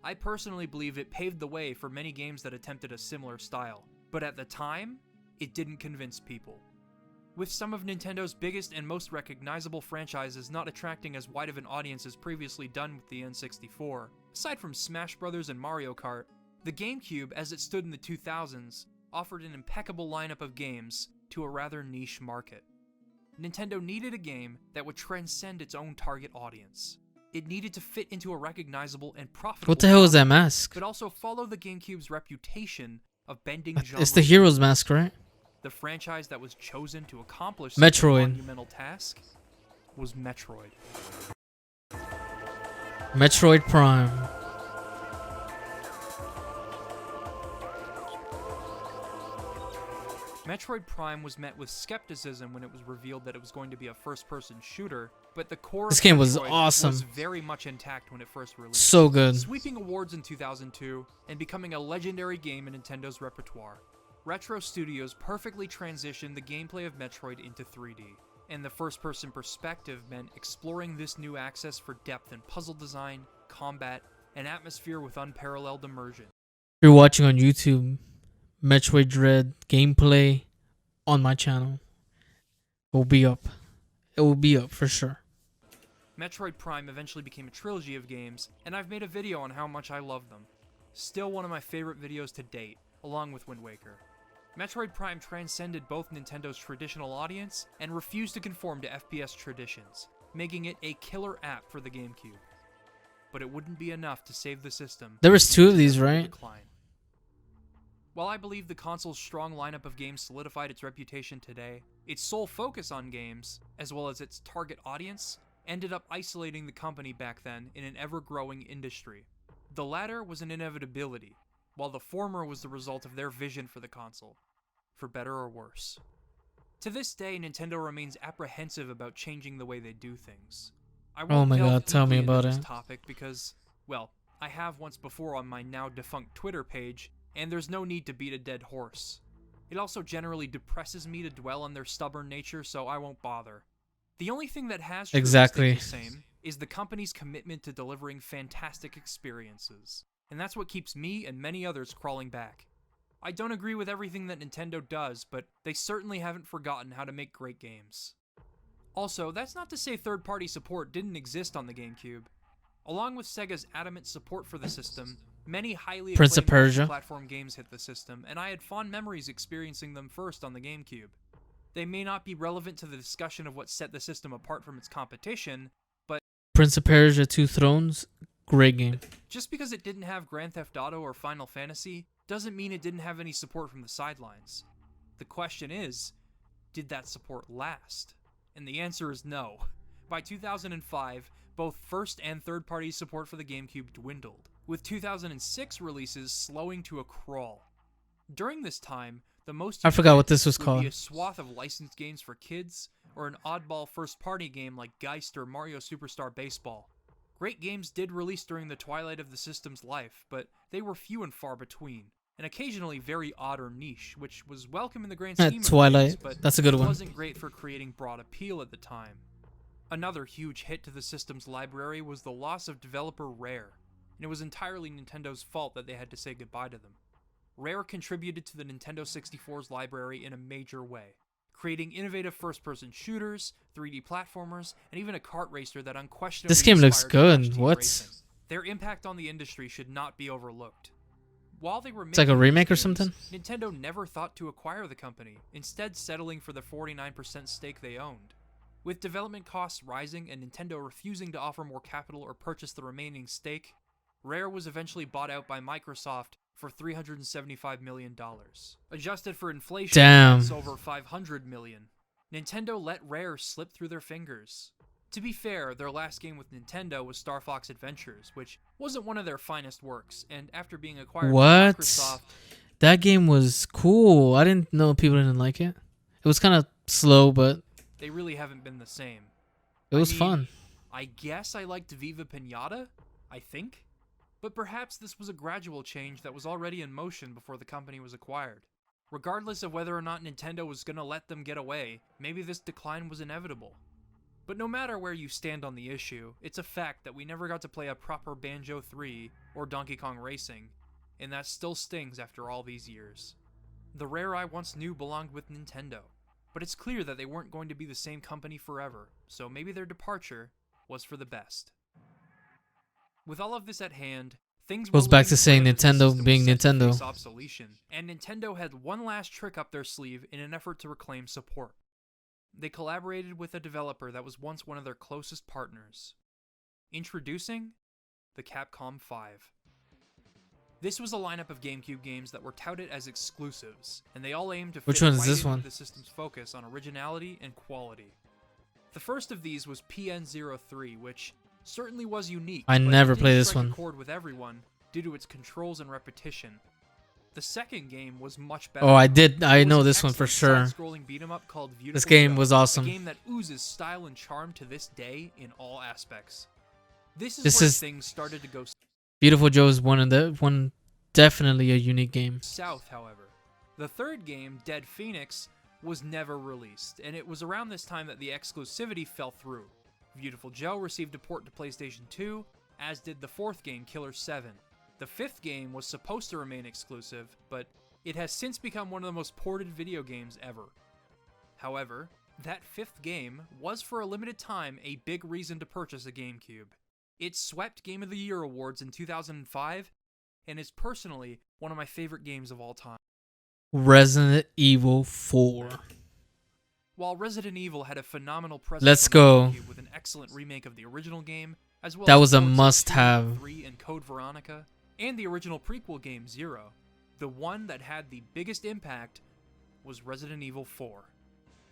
I personally believe it paved the way for many games that attempted a similar style, but at the time, it didn't convince people. With some of Nintendo's biggest and most recognizable franchises not attracting as wide of an audience as previously done with the N64, aside from Smash Bros. And Mario Kart, the GameCube, as it stood in the 2000s, offered an impeccable lineup of games to a rather niche market. Nintendo needed a game that would transcend its own target audience. It needed to fit into a recognizable and profitable What the hell is that mask? but also follow the GameCube's reputation of bending genre. It's the hero's mask, right? The franchise that was chosen to accomplish such a Metroid. monumental task was Metroid. Metroid Prime. Metroid Prime was met with skepticism when it was revealed that it was going to be a first-person shooter, but the core This of game was Metroid awesome. was very much intact when it first released. So good. Sweeping awards in 2002 and becoming a legendary game in Nintendo's repertoire. Retro Studios perfectly transitioned the gameplay of Metroid into 3D, and the first-person perspective meant exploring this new access for depth in puzzle design, combat, and atmosphere with unparalleled immersion. If you're watching on YouTube, Metroid Dread gameplay on my channel. It will be up. It will be up for sure. Metroid Prime eventually became a trilogy of games, and I've made a video on how much I love them. Still one of my favorite videos to date, along with Wind Waker. Metroid Prime transcended both Nintendo's traditional audience and refused to conform to FPS traditions, making it a killer app for the GameCube. But it wouldn't be enough to save the system. There was two of these, right? Decline. While I believe the console's strong lineup of games solidified its reputation today, its sole focus on games, as well as its target audience, ended up isolating the company back then in an ever-growing industry. The latter was an inevitability, while the former was the result of their vision for the console, for better or worse. To this day, Nintendo remains apprehensive about changing the way they do things. I won't Oh my delve God, tell me deeply into about this it. topic because, well, I have once before on my now defunct Twitter page, and there's no need to beat a dead horse. It also generally depresses me to dwell on their stubborn nature, so I won't bother. The only thing that has truly Exactly. stayed the same is the company's commitment to delivering fantastic experiences. And that's what keeps me and many others crawling back. I don't agree with everything that Nintendo does, but they certainly haven't forgotten how to make great games. Also, that's not to say third-party support didn't exist on the GameCube. Along with Sega's adamant support for the system, many highly Prince of acclaimed Persia. platform games hit the system, and I had fond memories experiencing them first on the GameCube. They may not be relevant to the discussion of what set the system apart from its competition, but Prince of Persia 2 Thrones, great game. just because it didn't have Grand Theft Auto or Final Fantasy doesn't mean it didn't have any support from the sidelines. The question is, did that support last? And the answer is no. By 2005, both first and third-party support for the GameCube dwindled, with 2006 releases slowing to a crawl. During this time, the most I forgot what this was would called. be a swath of licensed games for kids, or an oddball first-party game like Geist or Mario Superstar Baseball. Great games did release during the twilight of the system's life, but they were few and far between, and occasionally very odd or niche, which was welcome in the grand scheme of Twilight, things, but that's a good one. wasn't great for creating broad appeal at the time. Another huge hit to the system's library was the loss of developer Rare, and it was entirely Nintendo's fault that they had to say goodbye to them. Rare contributed to the Nintendo 64's library in a major way, creating innovative first-person shooters, 3D platformers, and even a kart racer that unquestionably This game looks inspired Crash good. Team What? Racing. Their impact on the industry should not be overlooked. While they were It's like a making remake or these games, something? Nintendo never thought to acquire the company, instead settling for the 49% stake they owned. With development costs rising and Nintendo refusing to offer more capital or purchase the remaining stake, Rare was eventually bought out by Microsoft for $375 million. Adjusted for inflation, Damn. that's over $500 million. Nintendo let Rare slip through their fingers. To be fair, their last game with Nintendo was Star Fox Adventures, which wasn't one of their finest works, and after being acquired by Microsoft... That game was cool. I didn't know people didn't like it. It was kind of slow, but... They really haven't been the same. It was fun. I guess I liked Viva Pinata, I think? But perhaps this was a gradual change that was already in motion before the company was acquired. Regardless of whether or not Nintendo was gonna let them get away, maybe this decline was inevitable. But no matter where you stand on the issue, it's a fact that we never got to play a proper Banjo 3 or Donkey Kong Racing, and that still stings after all these years. The Rare I once knew belonged with Nintendo, but it's clear that they weren't going to be the same company forever, so maybe their departure was for the best. With all of this at hand, things goes back to saying Nintendo being Nintendo. Obsolescence, and Nintendo had one last trick up their sleeve in an effort to reclaim support. They collaborated with a developer that was once one of their closest partners. Introducing the Capcom 5. This was a lineup of GameCube games that were touted as exclusives, and they all aimed to fit Which one is right this into one? the system's focus on originality and quality. The first of these was PN03, which certainly was unique. I never played this one. Chord with everyone due to its controls and repetition. The second game was much better. Oh, I did. I know this one for sure. Side-scrolling beat-em-up called Beautiful This game Joe, was awesome. A game that oozes style and charm to this day in all aspects. This This where is- things started to go Beautiful Joe is one definitely a unique game. south, however. The third game, Dead Phoenix, was never released, and it was around this time that the exclusivity fell through. Beautiful Joe received a port to PlayStation 2, as did the fourth game, Killer 7. The fifth game was supposed to remain exclusive, but it has since become one of the most ported video games ever. However, that fifth game was for a limited time a big reason to purchase a GameCube. It swept Game of the Year awards in 2005, and is personally one of my favorite games of all time. Resident Evil 4. While Resident Evil had a phenomenal presence Let's on the go. GameCube with an excellent remake of the original game, as well That as was a ports of must-have. 2, 3, and Code Veronica, and the original prequel game Zero, the one that had the biggest impact was Resident Evil 4.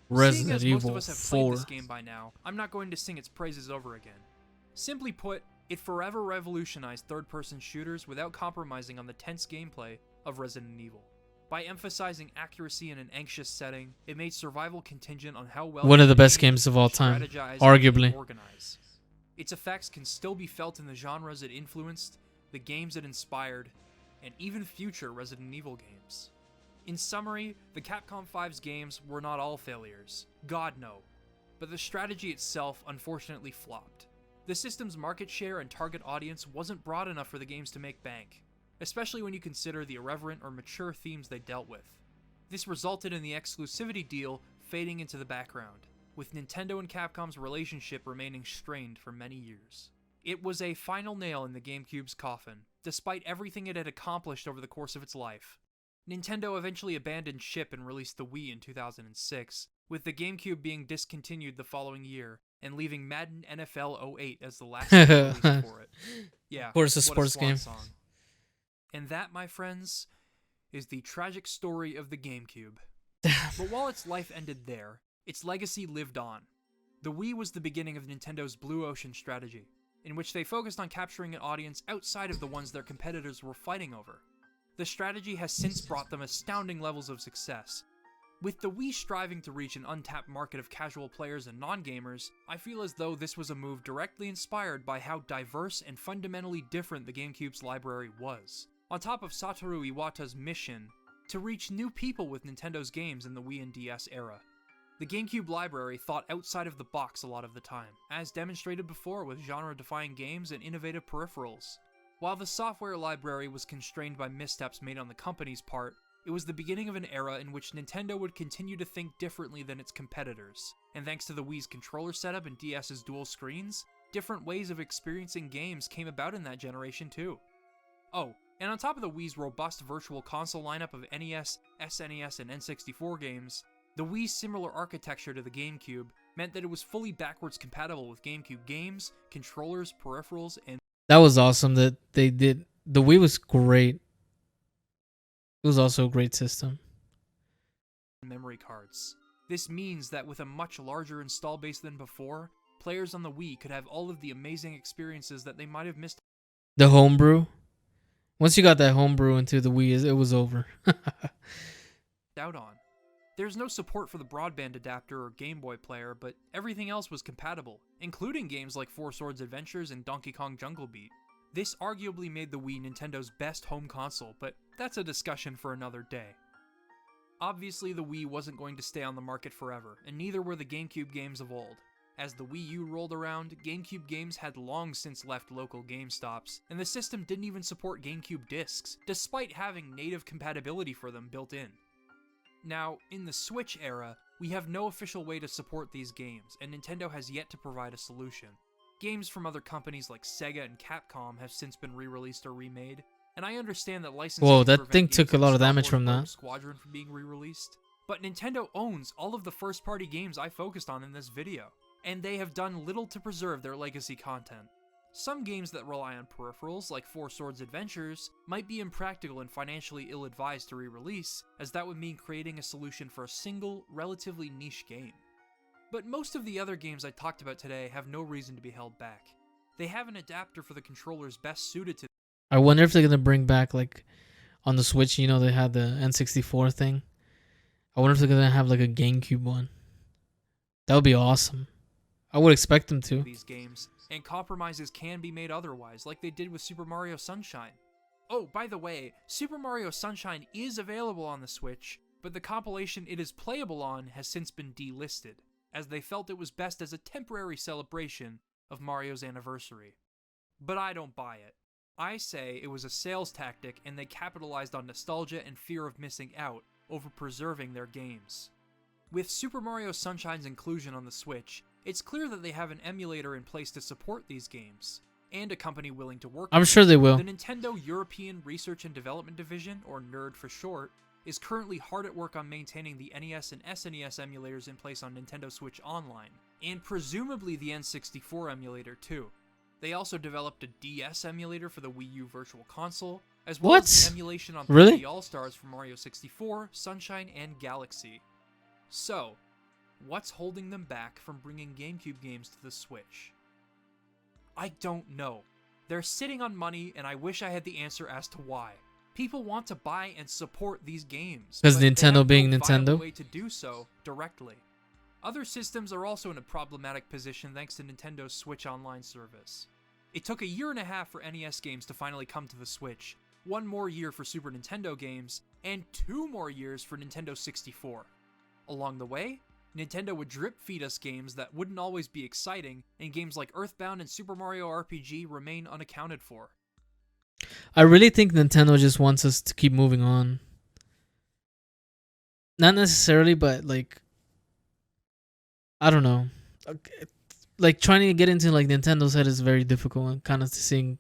Resident Seeing as most Evil of us have 4. played this game by now, I'm not going to sing its praises over again. Simply put, it forever revolutionized third-person shooters without compromising on the tense gameplay of Resident Evil. By emphasizing accuracy in an anxious setting, it made survival contingent on how well One of you the best aim, games of all time, strategize, arguably. and organize. Its effects can still be felt in the genres it influenced, the games it inspired, and even future Resident Evil games. In summary, the Capcom 5's games were not all failures. God no. But the strategy itself unfortunately flopped. The system's market share and target audience wasn't broad enough for the games to make bank, especially when you consider the irreverent or mature themes they dealt with. This resulted in the exclusivity deal fading into the background, with Nintendo and Capcom's relationship remaining strained for many years. It was a final nail in the GameCube's coffin, despite everything it had accomplished over the course of its life. Nintendo eventually abandoned ship and released the Wii in 2006, with the GameCube being discontinued the following year, and leaving Madden NFL 08 as the last release for it. Yeah, Of course, a what sports swan game. song. And that, my friends, is the tragic story of the GameCube. But while its life ended there, its legacy lived on. The Wii was the beginning of Nintendo's Blue Ocean strategy, in which they focused on capturing an audience outside of the ones their competitors were fighting over. The strategy has since brought them astounding levels of success. With the Wii striving to reach an untapped market of casual players and non-gamers, I feel as though this was a move directly inspired by how diverse and fundamentally different the GameCube's library was. On top of Satoru Iwata's mission to reach new people with Nintendo's games in the Wii and DS era. The GameCube library thought outside of the box a lot of the time, as demonstrated before with genre-defying games and innovative peripherals. While the software library was constrained by missteps made on the company's part, it was the beginning of an era in which Nintendo would continue to think differently than its competitors, and thanks to the Wii's controller setup and DS's dual screens, different ways of experiencing games came about in that generation too. Oh, and on top of the Wii's robust virtual console lineup of NES, SNES, and N64 games, the Wii's similar architecture to the GameCube meant that it was fully backwards compatible with GameCube games, controllers, peripherals, and That was awesome that they did. The Wii was great. It was also a great system. memory cards. This means that with a much larger install base than before, players on the Wii could have all of the amazing experiences that they might have missed The homebrew. Once you got that homebrew into the Wii, it was over. out on. There's no support for the broadband adapter or Game Boy player, but everything else was compatible, including games like Four Swords Adventures and Donkey Kong Jungle Beat. This arguably made the Wii Nintendo's best home console, but that's a discussion for another day. Obviously, the Wii wasn't going to stay on the market forever, and neither were the GameCube games of old. As the Wii U rolled around, GameCube games had long since left local GameStops, and the system didn't even support GameCube discs, despite having native compatibility for them built in. Now, in the Switch era, we have no official way to support these games, and Nintendo has yet to provide a solution. Games from other companies like Sega and Capcom have since been re-released or remade, and I understand that licensing Whoa, can that prevent thing games took a like lot of Star damage Wars from Rogue that. Squadron from being re-released. But Nintendo owns all of the first-party games I focused on in this video, and they have done little to preserve their legacy content. Some games that rely on peripherals, like Four Swords Adventures, might be impractical and financially ill-advised to re-release, as that would mean creating a solution for a single, relatively niche game. But most of the other games I talked about today have no reason to be held back. They have an adapter for the controllers best suited to. I wonder if they're gonna bring back, like, on the Switch, you know, they had the N64 thing. I wonder if they're gonna have like a GameCube one. That would be awesome. I would expect them to. These games, and compromises can be made otherwise, like they did with Super Mario Sunshine. Oh, by the way, Super Mario Sunshine is available on the Switch, but the compilation it is playable on has since been delisted, as they felt it was best as a temporary celebration of Mario's anniversary. But I don't buy it. I say it was a sales tactic and they capitalized on nostalgia and fear of missing out over preserving their games. With Super Mario Sunshine's inclusion on the Switch, it's clear that they have an emulator in place to support these games, and a company willing to work I'm with sure they will. The Nintendo European Research and Development Division, or NERD for short, is currently hard at work on maintaining the NES and SNES emulators in place on Nintendo Switch Online, and presumably the N64 emulator too. They also developed a DS emulator for the Wii U Virtual Console, as well as the emulation on 3D All-Stars for Mario 64, Sunshine, and Galaxy. So, what's holding them back from bringing GameCube games to the Switch? I don't know. They're sitting on money, and I wish I had the answer as to why. People want to buy and support these games, because but they Nintendo have being no viable Nintendo. way to do so directly. Other systems are also in a problematic position thanks to Nintendo's Switch Online service. It took a year and a half for NES games to finally come to the Switch, 1 more year for Super Nintendo games, and 2 more years for Nintendo 64. Along the way, Nintendo would drip feed us games that wouldn't always be exciting, and games like Earthbound and Super Mario RPG remain unaccounted for. I really think Nintendo just wants us to keep moving on. Not necessarily, but like, I don't know. Like trying to get into like Nintendo's head is very difficult, and kind of seeing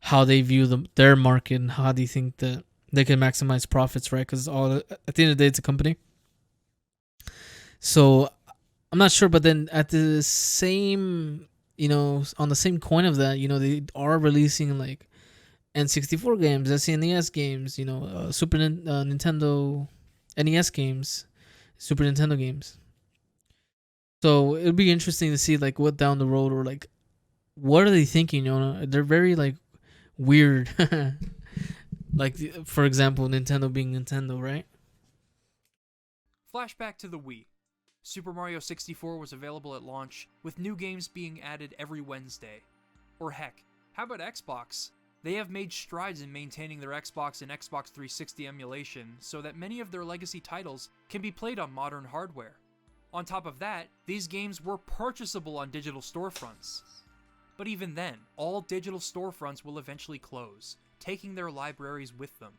how they view their market and how they think that they can maximize profits, right? Because at the end of the day, it's a company. So I'm not sure, but then at the same, on the same coin of that, they are releasing like N64 games, SNES games, Super Nintendo NES games, Super Nintendo games. So it'll be interesting to see like what down the road, or like what are they thinking? They're very like weird. Like for example, Nintendo being Nintendo, right? Flashback to the Wii. Super Mario 64 was available at launch, with new games being added every Wednesday. Or heck, how about Xbox? They have made strides in maintaining their Xbox and Xbox 360 emulation so that many of their legacy titles can be played on modern hardware. On top of that, these games were purchasable on digital storefronts. But even then, all digital storefronts will eventually close, taking their libraries with them.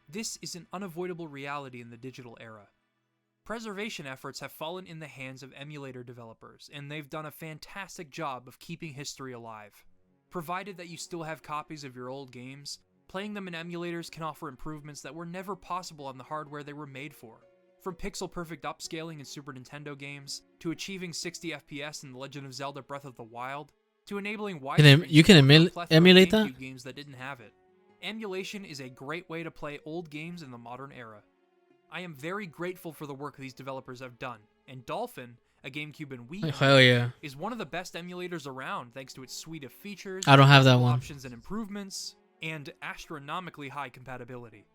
This is an unavoidable reality in the digital era. Preservation efforts have fallen in the hands of emulator developers, and they've done a fantastic job of keeping history alive. Provided that you still have copies of your old games, playing them in emulators can offer improvements that were never possible on the hardware they were made for. From pixel-perfect upscaling in Super Nintendo games, to achieving 60 FPS in The Legend of Zelda Breath of the Wild, to enabling widescreen you can emulate that? GameCube games that didn't have it. Emulation is a great way to play old games in the modern era. I am very grateful for the work these developers have done, and Dolphin, a GameCube and Wii Hell yeah. is one of the best emulators around thanks to its suite of features, I don't have that one. options and improvements, and astronomically high compatibility.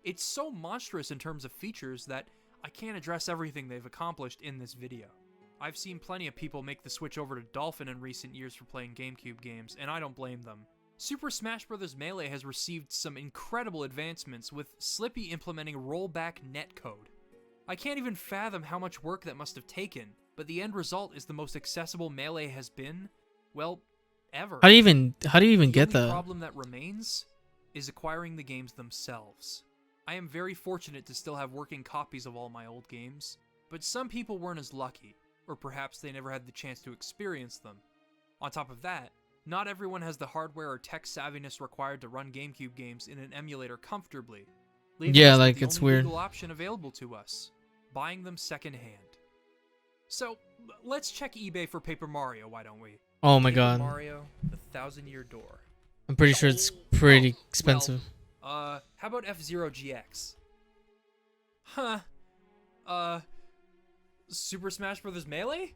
It's so monstrous in terms of features that I can't address everything they've accomplished in this video. I've seen plenty of people make the switch over to Dolphin in recent years for playing GameCube games, and I don't blame them. Super Smash Bros. Melee has received some incredible advancements, with Slippy implementing rollback netcode. I can't even fathom how much work that must have taken, but the end result is the most accessible Melee has been, well, ever. How do you even get The only that? problem that remains is acquiring the games themselves. I am very fortunate to still have working copies of all my old games, but some people weren't as lucky, or perhaps they never had the chance to experience them. On top of that, not everyone has the hardware or tech savviness required to run GameCube games in an emulator comfortably. Yeah, us with like, the it's only weird. legal option available to us, buying them secondhand. So, let's check eBay for Paper Mario, why don't we? Oh my Paper god. Mario, the Thousand-Year Door. I'm pretty sure it's pretty expensive. How about F-Zero GX? Huh. Super Smash Bros. Melee?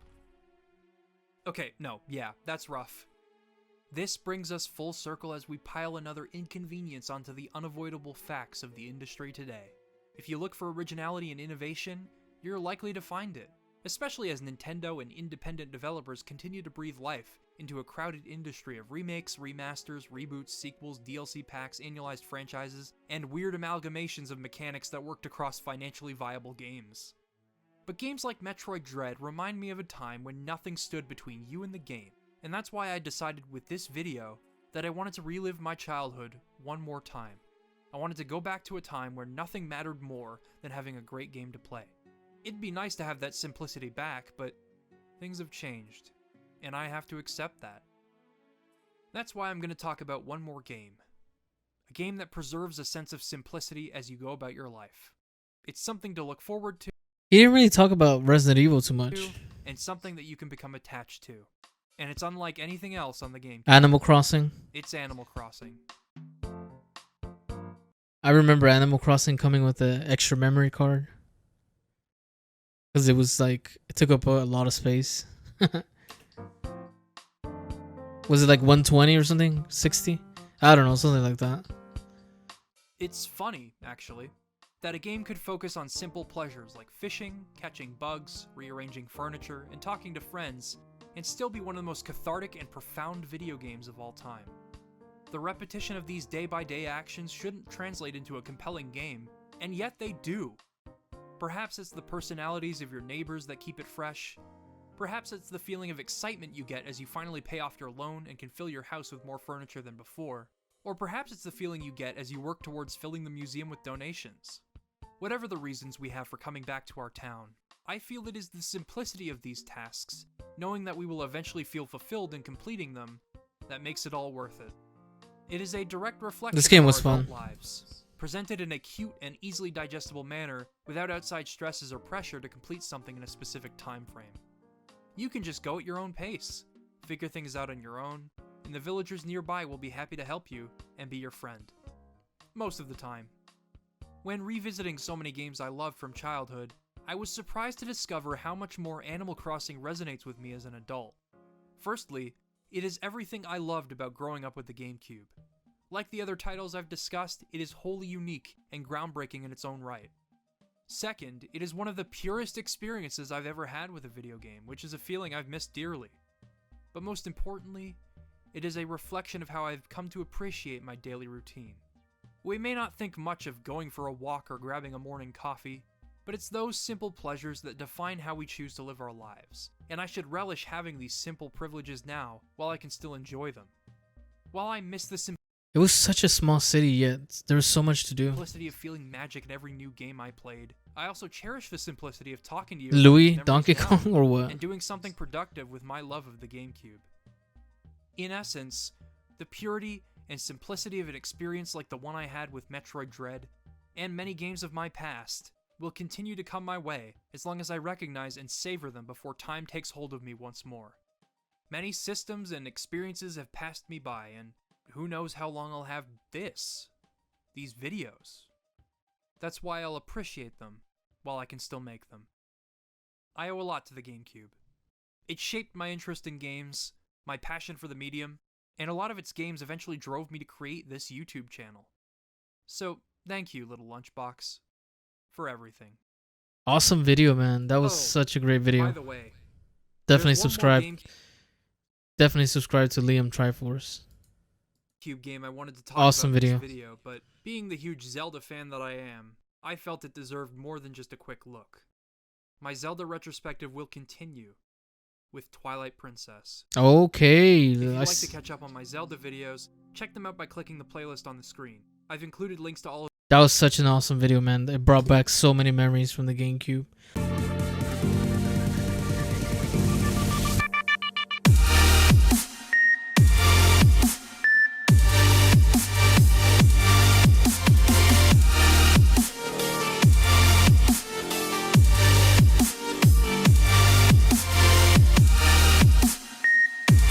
Okay, no, yeah, that's rough. This brings us full circle as we pile another inconvenience onto the unavoidable facts of the industry today. If you look for originality and innovation, you're likely to find it, especially as Nintendo and independent developers continue to breathe life into a crowded industry of remakes, remasters, reboots, sequels, DLC packs, annualized franchises, and weird amalgamations of mechanics that worked across financially viable games. But games like Metroid Dread remind me of a time when nothing stood between you and the game, and that's why I decided with this video that I wanted to relive my childhood one more time. I wanted to go back to a time where nothing mattered more than having a great game to play. It'd be nice to have that simplicity back, but things have changed, and I have to accept that. That's why I'm going to talk about one more game. A game that preserves a sense of simplicity as you go about your life. It's something to look forward to. He didn't really talk about Resident Evil too much. And something that you can become attached to. And it's unlike anything else on the game. Animal Crossing. It's Animal Crossing. I remember Animal Crossing coming with an extra memory card. Because it was like, it took up a lot of space. Was it like 120 or something? 60? I don't know, something like that. It's funny, actually, that a game could focus on simple pleasures like fishing, catching bugs, rearranging furniture, and talking to friends, and still be one of the most cathartic and profound video games of all time. The repetition of these day-by-day actions shouldn't translate into a compelling game, and yet they do. Perhaps it's the personalities of your neighbors that keep it fresh. Perhaps it's the feeling of excitement you get as you finally pay off your loan and can fill your house with more furniture than before. Or perhaps it's the feeling you get as you work towards filling the museum with donations. Whatever the reasons we have for coming back to our town, I feel it is the simplicity of these tasks, knowing that we will eventually feel fulfilled in completing them, that makes it all worth it. It is a direct reflection This game of was our adult fun. lives, presented in a cute and easily digestible manner without outside stresses or pressure to complete something in a specific time frame. You can just go at your own pace, figure things out on your own, and the villagers nearby will be happy to help you and be your friend. Most of the time. When revisiting so many games I loved from childhood, I was surprised to discover how much more Animal Crossing resonates with me as an adult. Firstly, it is everything I loved about growing up with the GameCube. Like the other titles I've discussed, it is wholly unique and groundbreaking in its own right. Second, it is one of the purest experiences I've ever had with a video game, which is a feeling I've missed dearly. But most importantly, it is a reflection of how I've come to appreciate my daily routine. We may not think much of going for a walk or grabbing a morning coffee, but it's those simple pleasures that define how we choose to live our lives, and I should relish having these simple privileges now while I can still enjoy them. While I miss the It was such a small city, yet there was so much to do. simplicity of feeling magic in every new game I played, I also cherish the simplicity of talking to you Louis, about Donkey memories now Kong, or what? and doing something productive with my love of the GameCube. In essence, the purity and simplicity of an experience like the one I had with Metroid Dread, and many games of my past, will continue to come my way as long as I recognize and savor them before time takes hold of me once more. Many systems and experiences have passed me by, and who knows how long I'll have these videos. That's why I'll appreciate them while I can still make them. I owe a lot to the GameCube. It shaped my interest in games, my passion for the medium, and a lot of its games eventually drove me to create this YouTube channel. So, thank you, little lunchbox, for everything. Awesome video, man. That was such a great video. By the way, definitely subscribe. Definitely subscribe to Liam Triforce. GameCube game I wanted to talk awesome about video. in this video, but being the huge Zelda fan that I am, I felt it deserved more than just a quick look. My Zelda retrospective will continue with Twilight Princess. Okay. If you'd like to catch up on my Zelda videos, check them out by clicking the playlist on the screen. I've included links to all of That was such an awesome video, man. It brought back so many memories from the GameCube.